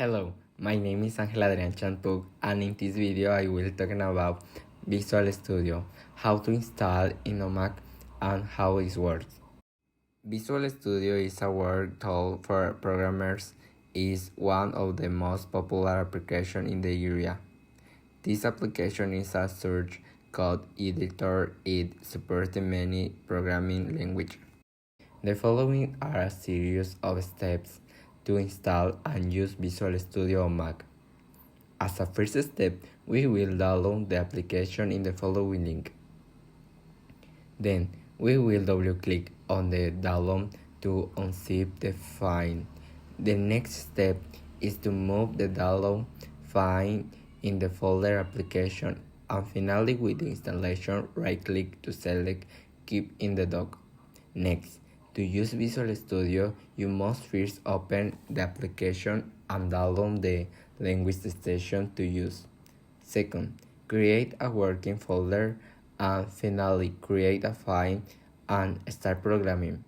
Hello, my name is Angel Adrian Chanpuk, and in this video I will talking about Visual Studio, how to install in a Mac and how it works. Visual Studio is a work tool for programmers. Is one of the most popular applications in the area. This application is a search code editor. It supports many programming languages. The following are a series of steps to install and use Visual Studio on Mac. As a first step, we will download the application in the following link. Then, we will double-click on the download to unzip the file. The next step is to move the download file in the folder application, and finally with the installation, right-click to select Keep in the dock. Next, to use Visual Studio, you must first open the application and download the language extension to use. Second, create a working folder, and finally create a file and start programming.